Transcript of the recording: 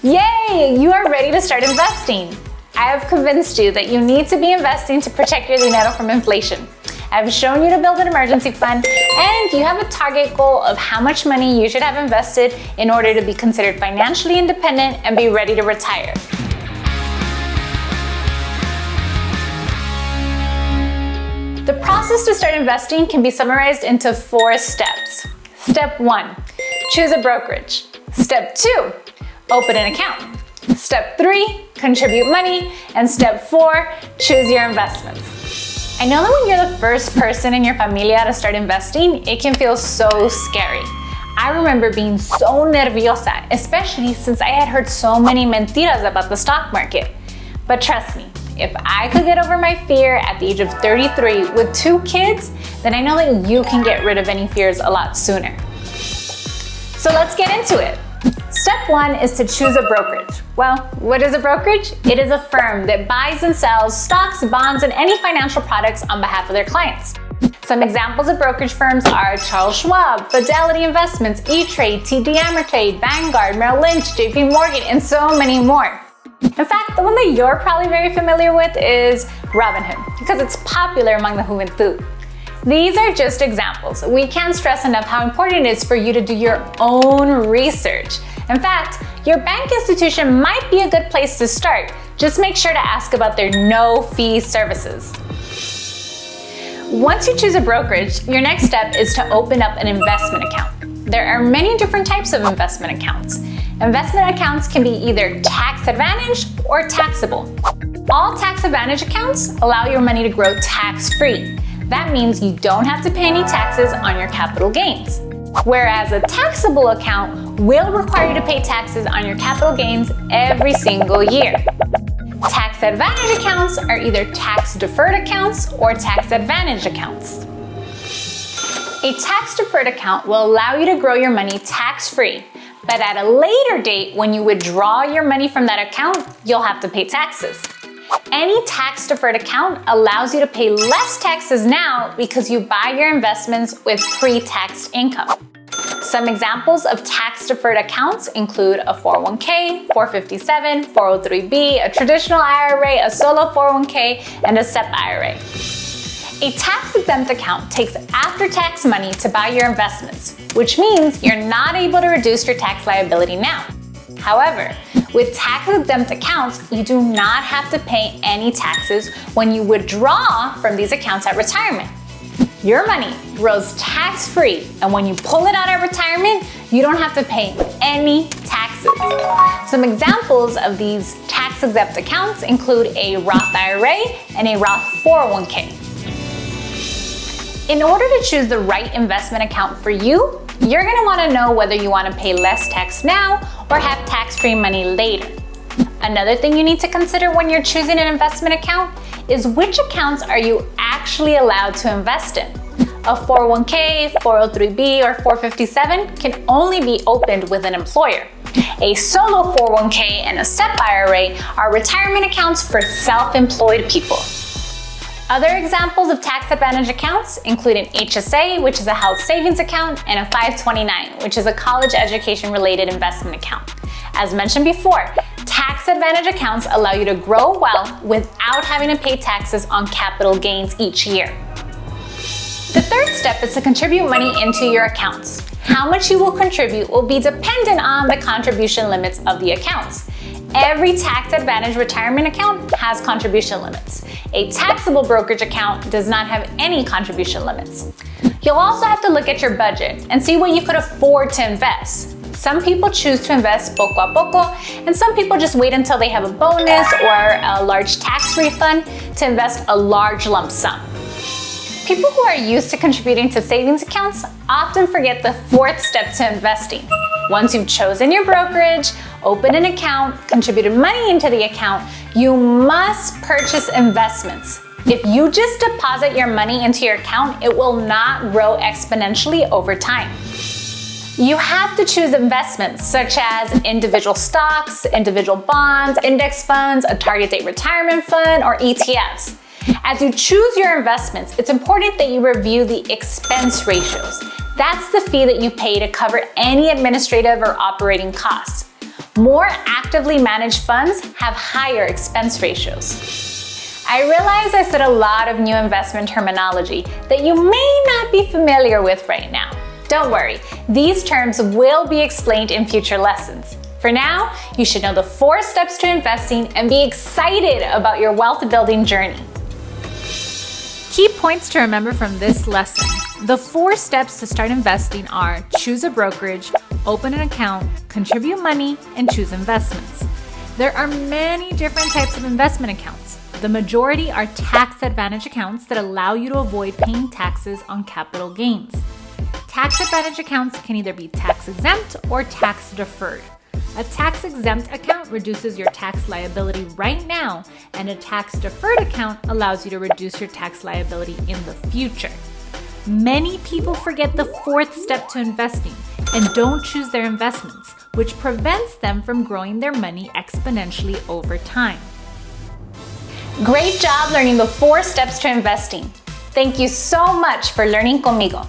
Yay! You are ready to start investing. I have convinced you that you need to be investing to protect your dinero from inflation. I've shown you to build an emergency fund, and you have a target goal of how much money you should have invested in order to be considered financially independent and be ready to retire. The process to start investing can be summarized into 4 steps. Step 1, choose a brokerage. Step 2, open an account. Step 3, contribute money. And step 4, choose your investments. I know that when you're the first person in your familia to start investing, it can feel so scary. I remember being so nerviosa, especially since I had heard so many mentiras about the stock market. But trust me, if I could get over my fear at the age of 33 with 2 kids, then I know that you can get rid of any fears a lot sooner. So let's get into it. Step 1 is to choose a brokerage. Well, what is a brokerage? It is a firm that buys and sells stocks, bonds, and any financial products on behalf of their clients. Some examples of brokerage firms are Charles Schwab, Fidelity Investments, E-Trade, TD Ameritrade, Vanguard, Merrill Lynch, JP Morgan, and so many more. In fact, the one that you're probably very familiar with is Robinhood, because it's popular among the juventud. These are just examples. We can't stress enough how important it is for you to do your own research. In fact, your bank institution might be a good place to start. Just make sure to ask about their no-fee services. Once you choose a brokerage, your next step is to open up an investment account. There are many different types of investment accounts. Investment accounts can be either tax advantaged or taxable. All tax advantage accounts allow your money to grow tax-free. That means you don't have to pay any taxes on your capital gains. Whereas a taxable account will require you to pay taxes on your capital gains every single year. Tax advantage accounts are either tax deferred accounts or tax advantage accounts. A tax deferred account will allow you to grow your money tax-free, but at a later date, when you withdraw your money from that account, you'll have to pay taxes. Any tax-deferred account allows you to pay less taxes now because you buy your investments with pre-taxed income. Some examples of tax-deferred accounts include a 401k, 457, 403b, a traditional IRA, a solo 401k, and a SEP IRA. A tax-exempt account takes after-tax money to buy your investments, which means you're not able to reduce your tax liability now. However, with tax-exempt accounts, you do not have to pay any taxes when you withdraw from these accounts at retirement. Your money grows tax-free, and when you pull it out at retirement, you don't have to pay any taxes. Some examples of these tax-exempt accounts include a Roth IRA and a Roth 401k. In order to choose the right investment account for you, you're going to want to know whether you want to pay less tax now or have tax-free money later. Another thing you need to consider when you're choosing an investment account is which accounts are you actually allowed to invest in. A 401k, 403b, or 457 can only be opened with an employer. A solo 401k and a SEP IRA are retirement accounts for self-employed people. Other examples of tax advantage accounts include an HSA, which is a health savings account, and a 529, which is a college education related investment account. As mentioned before, tax advantage accounts allow you to grow wealth without having to pay taxes on capital gains each year. The third step is to contribute money into your accounts. How much you will contribute will be dependent on the contribution limits of the accounts. Every tax advantage retirement account has contribution limits. A taxable brokerage account does not have any contribution limits. You'll also have to look at your budget and see what you could afford to invest. Some people choose to invest poco a poco, and some people just wait until they have a bonus or a large tax refund to invest a large lump sum. People who are used to contributing to savings accounts often forget the 4th step to investing. Once you've chosen your brokerage, opened an account, contributed money into the account, you must purchase investments. If you just deposit your money into your account, it will not grow exponentially over time. You have to choose investments such as individual stocks, individual bonds, index funds, a target date retirement fund, or ETFs. As you choose your investments, it's important that you review the expense ratios. That's the fee that you pay to cover any administrative or operating costs. More actively managed funds have higher expense ratios. I realize I said a lot of new investment terminology that you may not be familiar with right now. Don't worry, these terms will be explained in future lessons. For now, you should know the 4 steps to investing and be excited about your wealth building journey. Key points to remember from this lesson. The 4 steps to start investing are choose a brokerage, open an account, contribute money, and choose investments. There are many different types of investment accounts. The majority are tax advantage accounts that allow you to avoid paying taxes on capital gains. Tax advantage accounts can either be tax exempt or tax deferred. A tax-exempt account reduces your tax liability right now, and a tax-deferred account allows you to reduce your tax liability in the future. Many people forget the 4th step to investing and don't choose their investments, which prevents them from growing their money exponentially over time. Great job learning the 4 steps to investing. Thank you so much for learning conmigo.